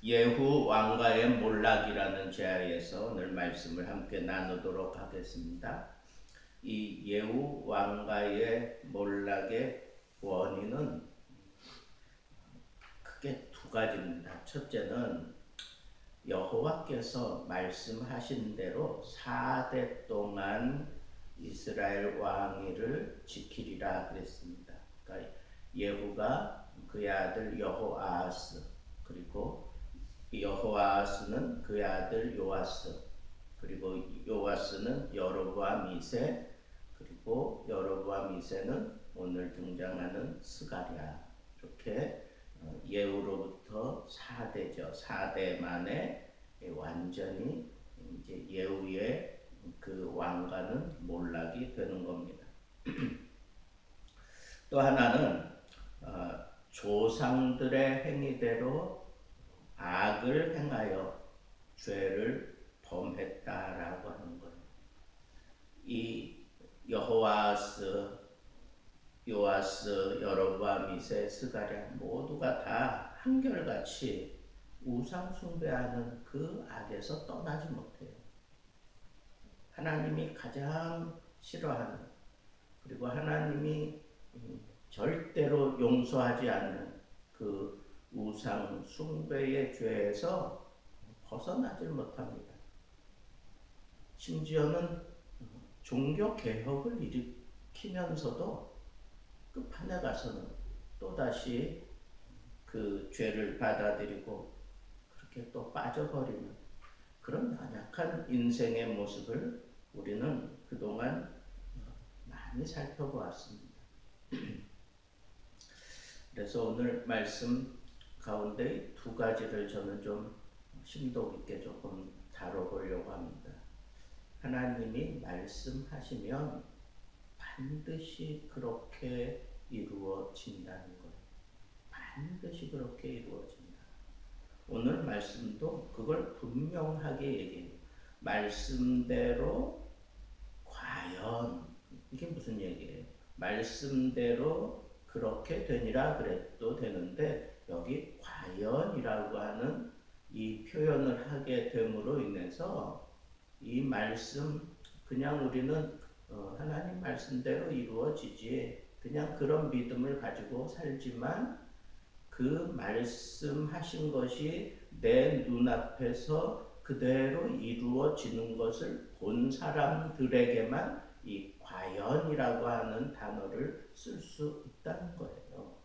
예후 왕가의 몰락이라는 제하에서 오늘 말씀을 함께 나누도록 하겠습니다. 이 예후 왕가의 몰락의 원인은 크게 두 가지입니다. 첫째는 여호와께서 말씀하신 대로 4대 동안 이스라엘 왕위를 지키리라 그랬습니다. 그러니까 예후가 그의 아들 여호아하스, 그리고 여호아하스는 그의 아들 요아스, 그리고 요아스는 여로보암 2세, 그리고 여로보암 2세는 오늘 등장하는 스가랴. 이렇게 예후로부터 4대죠. 4대 만에 완전히 이제 예후의 그 왕가는 몰락이 되는 겁니다. 또 하나는 조상들의 행위대로 악을 행하여 죄를 범했다라고 하는 거예요. 이 여호아스, 요아스, 여로보암 2세, 스가랴 모두가 다 한결같이 우상 숭배하는 그 악에서 떠나지 못해요. 하나님이 가장 싫어하는, 그리고 하나님이 절대로 용서하지 않는 그 우상 숭배의 죄에서 벗어나질 못합니다. 심지어는 종교 개혁을 일으키면서도 끝판에 가서는 또다시 그 죄를 받아들이고 그렇게 또 빠져버리는 그런 연약한 인생의 모습을 우리는 그동안 많이 살펴보았습니다. 그래서 오늘 말씀 가운데 두 가지를 저는 좀 심도 깊게 조금 다뤄보려고 합니다. 하나님이 말씀하시면 반드시 그렇게 이루어진다는 거예요. 반드시 그렇게 이루어진다. 오늘 말씀도 그걸 분명하게 얘기해요. 말씀대로 과연, 이게 무슨 얘기예요? 말씀대로 그렇게 되니라 그래도 되는데 여기 과연이라고 하는 이 표현을 하게 됨으로 인해서 이 말씀 그냥 우리는 하나님 말씀대로 이루어지지 그냥 그런 믿음을 가지고 살지만 그 말씀하신 것이 내 눈앞에서 그대로 이루어지는 것을 본 사람들에게만 이 과연이라고 하는 단어를 쓸 수 있다는 거예요.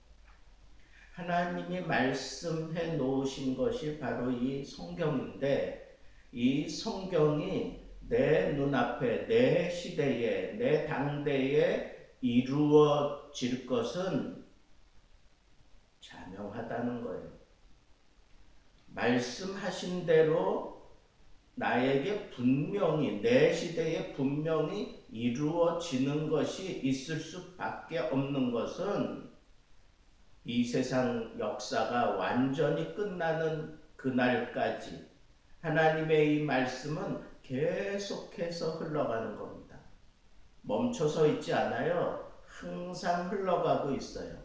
하나님이 말씀해 놓으신 것이 바로 이 성경인데 이 성경이 내 눈앞에, 내 시대에, 내 당대에 이루어질 것은 자명하다는 거예요. 말씀하신 대로 나에게 분명히, 내 시대에 분명히 이루어지는 것이 있을 수밖에 없는 것은 이 세상 역사가 완전히 끝나는 그날까지 하나님의 이 말씀은 계속해서 흘러가는 겁니다. 멈춰서 있지 않아요. 항상 흘러가고 있어요.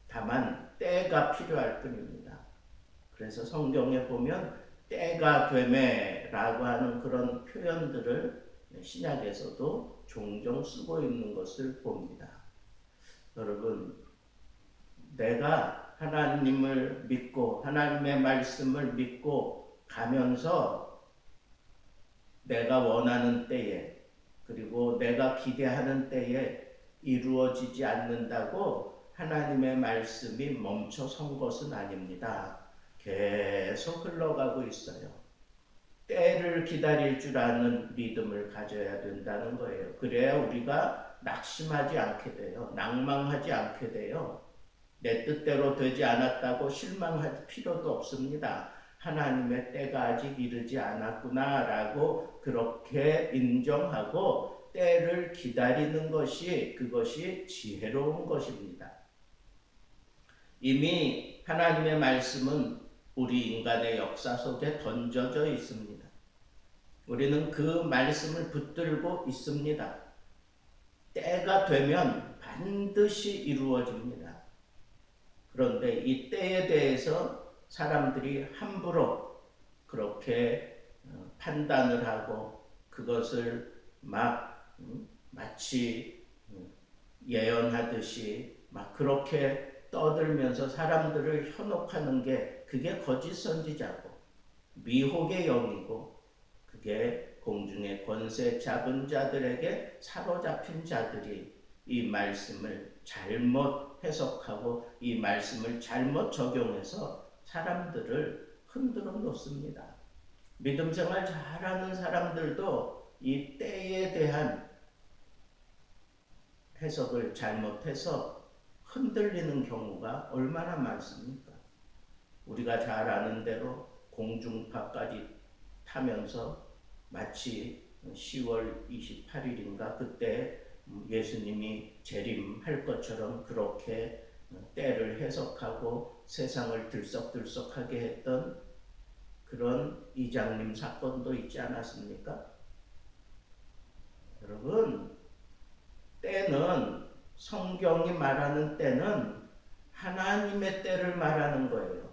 다만 때가 필요할 뿐입니다. 그래서 성경에 보면 때가 되매라고 하는 그런 표현들을 신약에서도 종종 쓰고 있는 것을 봅니다. 여러분, 내가 하나님을 믿고 하나님의 말씀을 믿고 가면서 내가 원하는 때에 그리고 내가 기대하는 때에 이루어지지 않는다고 하나님의 말씀이 멈춰선 것은 아닙니다. 계속 흘러가고 있어요. 때를 기다릴 줄 아는 믿음을 가져야 된다는 거예요. 그래야 우리가 낙심하지 않게 돼요. 낭망하지 않게 돼요. 내 뜻대로 되지 않았다고 실망할 필요도 없습니다. 하나님의 때가 아직 이르지 않았구나라고 그렇게 인정하고 때를 기다리는 것이 그것이 지혜로운 것입니다. 이미 하나님의 말씀은 우리 인간의 역사 속에 던져져 있습니다. 우리는 그 말씀을 붙들고 있습니다. 때가 되면 반드시 이루어집니다. 그런데 이 때에 대해서 사람들이 함부로 그렇게 판단을 하고 그것을 막 마치 예언하듯이 막 그렇게 떠들면서 사람들을 현혹하는 게 그게 거짓 선지자고 미혹의 영이고 그게 공중의 권세 잡은 자들에게 사로잡힌 자들이 이 말씀을 잘못 해석하고 이 말씀을 잘못 적용해서 사람들을 흔들어 놓습니다. 믿음 생활 잘하는 사람들도 이 때에 대한 해석을 잘못해서 흔들리는 경우가 얼마나 많습니까? 우리가 잘 아는 대로 공중파까지 타면서 마치 10월 28일인가 그때 예수님이 재림할 것처럼 그렇게 때를 해석하고 세상을 들썩들썩하게 했던 그런 이장님 사건도 있지 않았습니까? 여러분, 때는 성경이 말하는 때는 하나님의 때를 말하는 거예요.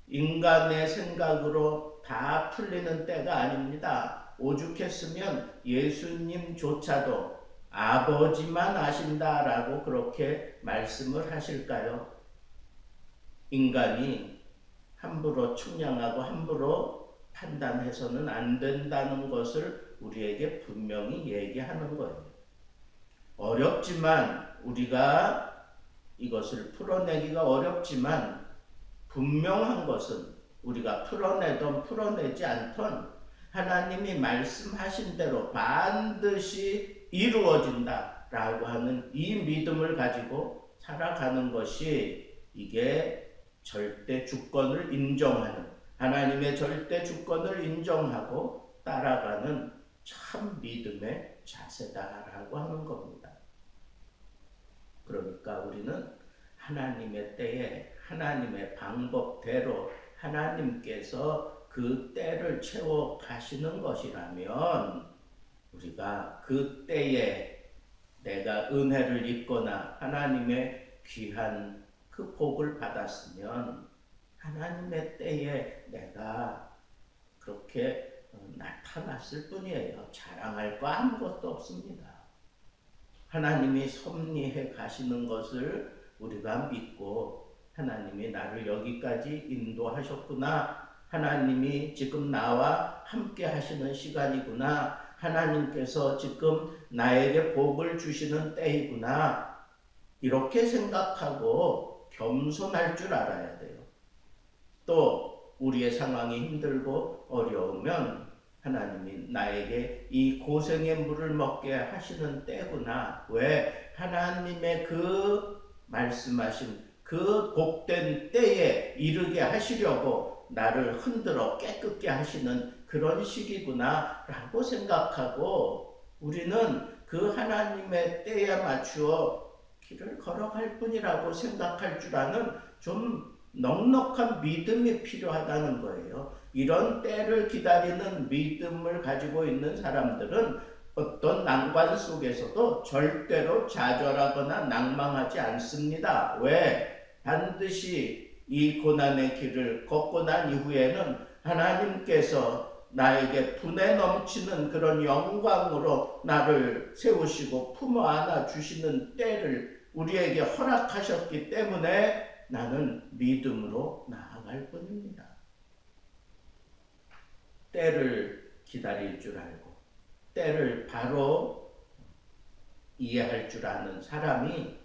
인간의 생각으로 다 풀리는 때가 아닙니다. 오죽했으면 예수님조차도 아버지만 아신다라고 그렇게 말씀을 하실까요? 인간이 함부로 측량하고 함부로 판단해서는 안 된다는 것을 우리에게 분명히 얘기하는 거예요. 어렵지만 우리가 이것을 풀어내기가 어렵지만 분명한 것은 우리가 풀어내던 풀어내지 않던 하나님이 말씀하신 대로 반드시 이루어진다라고 하는 이 믿음을 가지고 살아가는 것이 이게 절대 주권을 인정하는 하나님의 절대 주권을 인정하고 따라가는 참 믿음의 자세다라고 하는 겁니다. 그러니까 우리는 하나님의 때에 하나님의 방법대로 하나님께서 그 때를 채워 가시는 것이라면 우리가 그 때에 내가 은혜를 입거나 하나님의 귀한 그 복을 받았으면 하나님의 때에 내가 그렇게 나타났을 뿐이에요. 자랑할 거 아무것도 없습니다. 하나님이 섭리해 가시는 것을 우리가 믿고 하나님이 나를 여기까지 인도하셨구나. 하나님이 지금 나와 함께 하시는 시간이구나. 하나님께서 지금 나에게 복을 주시는 때이구나. 이렇게 생각하고 겸손할 줄 알아야 돼요. 또 우리의 상황이 힘들고 어려우면 하나님이 나에게 이 고생의 물을 먹게 하시는 때구나. 왜? 하나님의 그 말씀하신 그 복된 때에 이르게 하시려고 나를 흔들어 깨끗게 하시는 그런 시기구나 라고 생각하고 우리는 그 하나님의 때에 맞추어 길을 걸어갈 뿐이라고 생각할 줄 아는 좀 넉넉한 믿음이 필요하다는 거예요. 이런 때를 기다리는 믿음을 가지고 있는 사람들은 어떤 난관 속에서도 절대로 좌절하거나 낭망하지 않습니다. 왜? 반드시 이 고난의 길을 걷고 난 이후에는 하나님께서 나에게 분에 넘치는 그런 영광으로 나를 세우시고 품어 안아 주시는 때를 우리에게 허락하셨기 때문에 나는 믿음으로 나아갈 뿐입니다. 때를 기다릴 줄 알고 때를 바로 이해할 줄 아는 사람이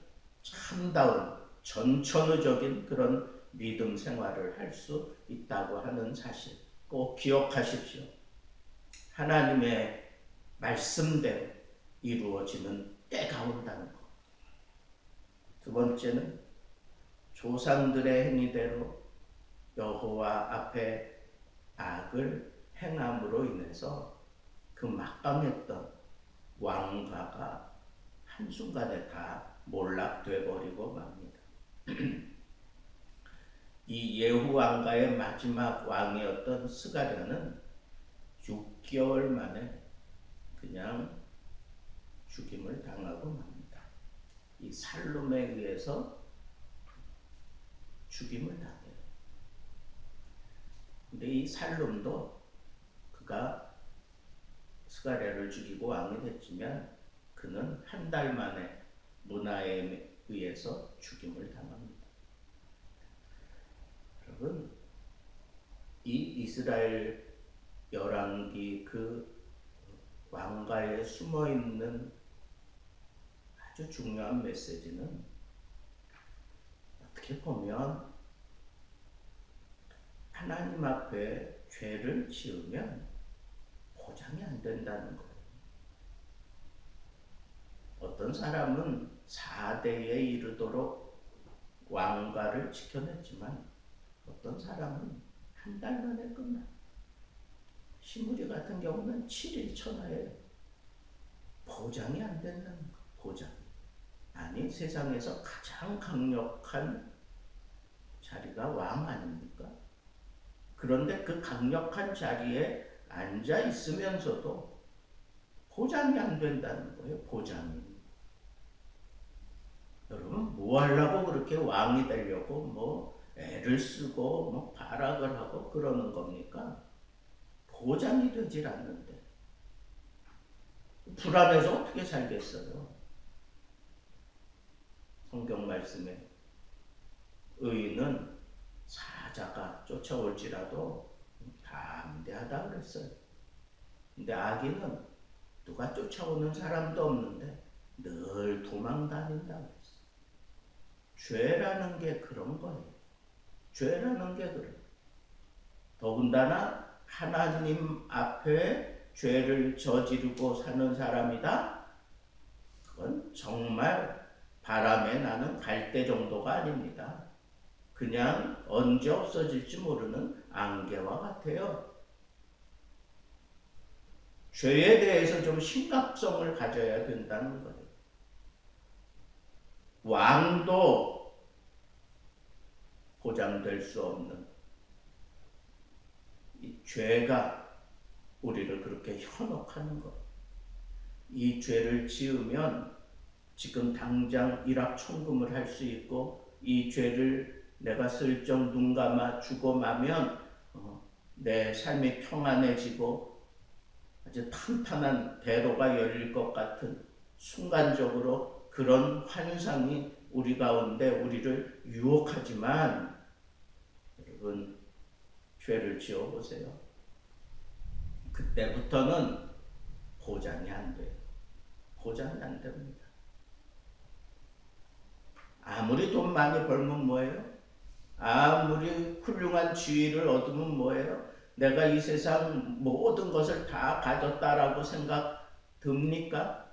참다운 전천후적인 그런 믿음 생활을 할 수 있다고 하는 사실 꼭 기억하십시오. 하나님의 말씀대로 이루어지는 때가 온다는 것. 두 번째는 조상들의 행위대로 여호와 앞에 악을 행함으로 인해서 그 막강했던 왕가가 한순간에 다 몰락돼 버리고 맙니다. 이 예후 왕가의 마지막 왕이었던 스가랴는 6개월 만에 그냥 죽임을 당하고 맙니다. 이 살룸에 의해서 죽임을 당해요. 근데 이 살룸도 그가 스가랴를 죽이고 왕이 됐지만 그는 한 달 만에 문하에 의해서 죽임을 당합니다. 여러분, 이 이스라엘 열왕기 그 왕가에 숨어있는 아주 중요한 메시지는 어떻게 보면 하나님 앞에 죄를 지으면 보장이 안 된다는 거예요. 어떤 사람은 4대에 이르도록 왕가를 지켜냈지만 어떤 사람은 한 달 만에 끝나. 시므리 같은 경우는 7일 천하에 보장이 안 된다는 거. 보장. 아니, 세상에서 가장 강력한 자리가 왕 아닙니까? 그런데 그 강력한 자리에 앉아 있으면서도 보장이 안 된다는 거예요. 보장이. 여러분, 뭐 하려고 그렇게 왕이 되려고 뭐 애를 쓰고 뭐 발악을 하고 그러는 겁니까? 보장이 되질 않는데 불안해서 어떻게 살겠어요? 성경 말씀에 의인은 사자가 쫓아올지라도 담대하다 그랬어요. 근데 악인은 누가 쫓아오는 사람도 없는데 늘 도망다닌다 그랬어요. 죄라는 게 그런 거예요. 죄라는 게 그래요. 더군다나 하나님 앞에 죄를 저지르고 사는 사람이다? 그건 정말 바람에 나는 갈대 정도가 아닙니다. 그냥 언제 없어질지 모르는 안개와 같아요. 죄에 대해서 좀 심각성을 가져야 된다는 거예요. 왕도 보장될 수 없는 이 죄가 우리를 그렇게 현혹하는 것. 이 죄를 지으면 지금 당장 일확천금을 할 수 있고 이 죄를 내가 슬쩍 눈 감아 주고 마면 내 삶이 평안해지고 아주 탄탄한 대로가 열릴 것 같은 순간적으로 그런 환상이 우리 가운데 우리를 유혹하지만 여러분, 죄를 지어보세요. 그때부터는 보장이 안 돼요. 보장이 안 됩니다. 아무리 돈 많이 벌면 뭐예요? 아무리 훌륭한 지위를 얻으면 뭐예요? 내가 이 세상 모든 것을 다 가졌다라고 생각 듭니까?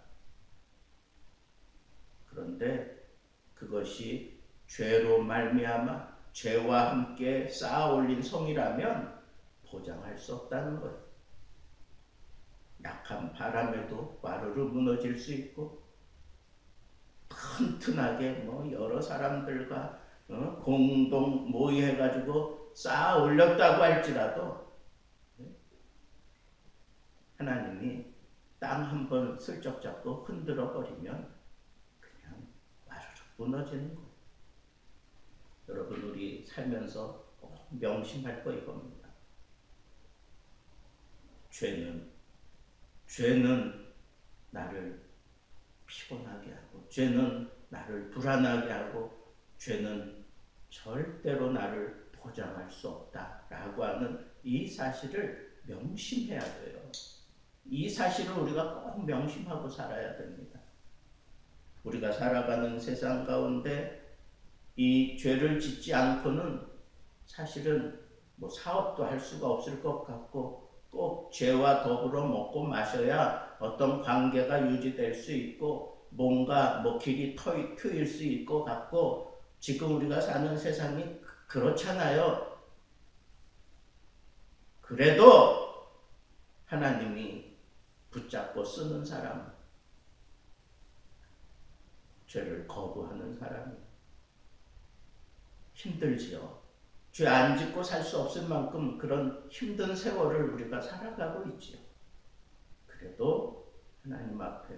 그런데 그것이 죄로 말미암아 죄와 함께 쌓아 올린 성이라면 보장할 수 없다는 거예요. 약한 바람에도 와르르 무너질 수 있고 튼튼하게 뭐 여러 사람들과 공동 모의해가지고 쌓아 올렸다고 할지라도 하나님이 땅 한 번 슬쩍 잡고 흔들어 버리면 그냥 와르르 무너지는 거예요. 여러분, 우리 살면서 꼭 명심할 거 이겁니다. 죄는 나를 피곤하게 하고 죄는 나를 불안하게 하고 죄는 절대로 나를 보장할 수 없다라고 하는 이 사실을 명심해야 돼요. 이 사실을 우리가 꼭 명심하고 살아야 됩니다. 우리가 살아가는 세상 가운데 이 죄를 짓지 않고는 사실은 뭐 사업도 할 수가 없을 것 같고 꼭 죄와 더불어 먹고 마셔야 어떤 관계가 유지될 수 있고 뭔가 뭐 길이 트일 수 있고 같고 지금 우리가 사는 세상이 그렇잖아요. 그래도 하나님이 붙잡고 쓰는 사람, 죄를 거부하는 사람이 힘들지요. 죄 안 짓고 살 수 없을 만큼 그런 힘든 세월을 우리가 살아가고 있지요. 그래도 하나님 앞에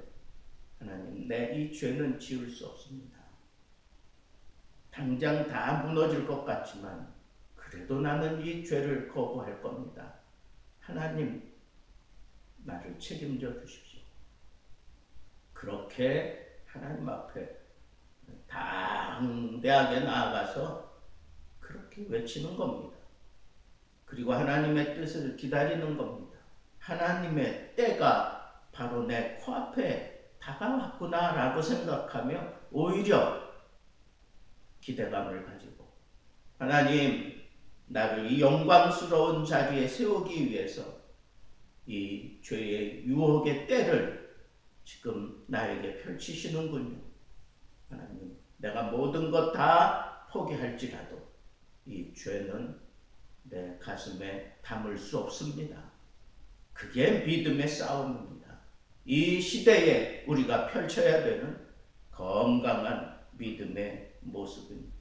하나님, 내 이 죄는 지울 수 없습니다. 당장 다 무너질 것 같지만 그래도 나는 이 죄를 거부할 겁니다. 하나님, 나를 책임져 주십시오. 그렇게 하나님 앞에 당대하게 나아가서 그렇게 외치는 겁니다. 그리고 하나님의 뜻을 기다리는 겁니다. 하나님의 때가 바로 내 코앞에 다가왔구나 라고 생각하며 오히려 기대감을 가지고 하나님, 나를 이 영광스러운 자리에 세우기 위해서 이 죄의 유혹의 때를 지금 나에게 펼치시는군요. 하나님, 내가 모든 것 다 포기할지라도 이 죄는 내 가슴에 담을 수 없습니다. 그게 믿음의 싸움입니다. 이 시대에 우리가 펼쳐야 되는 건강한 믿음의 모습입니다.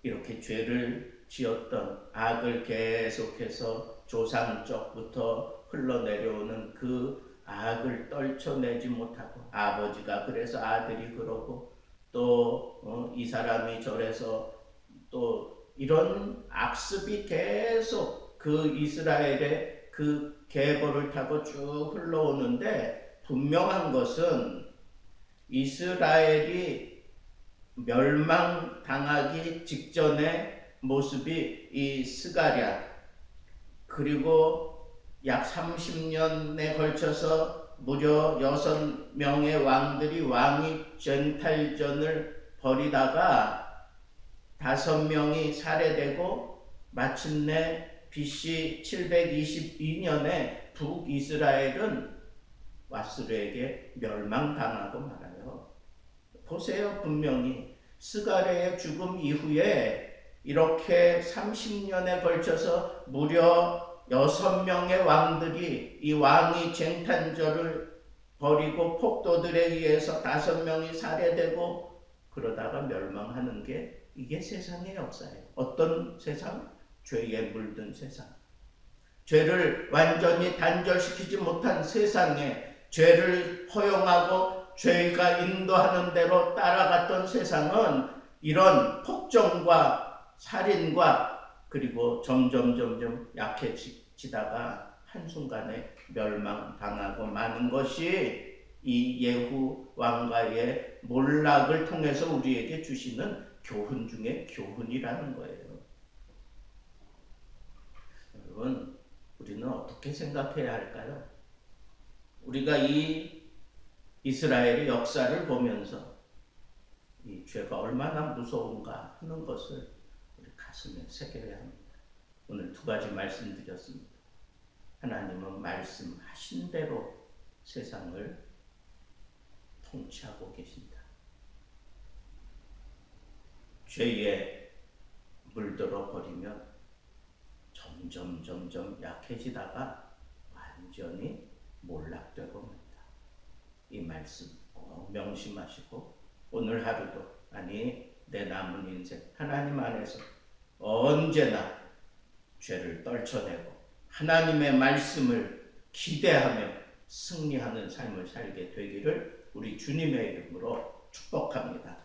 이렇게 죄를 지었던 악을 계속해서 조상적부터 흘러내려오는 그 악을 떨쳐내지 못하고 아버지가 그래서 아들이 그러고 또 이 사람이 저래서 또 이런 악습이 계속 그 이스라엘의 그 계보를 타고 쭉 흘러오는데 분명한 것은 이스라엘이 멸망당하기 직전의 모습이 이 스가랴 그리고 약 30년에 걸쳐서 무려 6명의 왕들이 왕위 쟁탈전을 벌이다가 5명이 살해되고 마침내 BC 722년에 북이스라엘은 와스르에게 멸망당하고 말아요. 보세요. 분명히 스가랴의 죽음 이후에 이렇게 30년에 걸쳐서 무려 6명의 왕들이 이 왕위 쟁탈전을 벌이고 폭도들에 의해서 5명이 살해되고 그러다가 멸망하는 게 이게 세상의 역사예요. 어떤 세상? 죄에 물든 세상. 죄를 완전히 단절시키지 못한 세상에 죄를 허용하고 죄가 인도하는 대로 따라갔던 세상은 이런 폭정과 살인과 그리고 점점 약해지다가 한순간에 멸망당하고 마는 것이 이 예후 왕가의 몰락을 통해서 우리에게 주시는 교훈 중에 교훈이라는 거예요. 여러분, 우리는 어떻게 생각해야 할까요? 우리가 이 이스라엘의 역사를 보면서 이 죄가 얼마나 무서운가 하는 것을 우리 가슴에 새겨야 합니다. 오늘 2가지 말씀드렸습니다. 하나님은 말씀하신 대로 세상을 통치하고 계신다. 죄에 물들어 버리면 점점 약해지다가 완전히 몰락되고 맙니다. 이 말씀 꼭 명심하시고 오늘 하루도 아니 내 남은 인생 하나님 안에서 언제나 죄를 떨쳐내고 하나님의 말씀을 기대하며 승리하는 삶을 살게 되기를 우리 주님의 이름으로 축복합니다.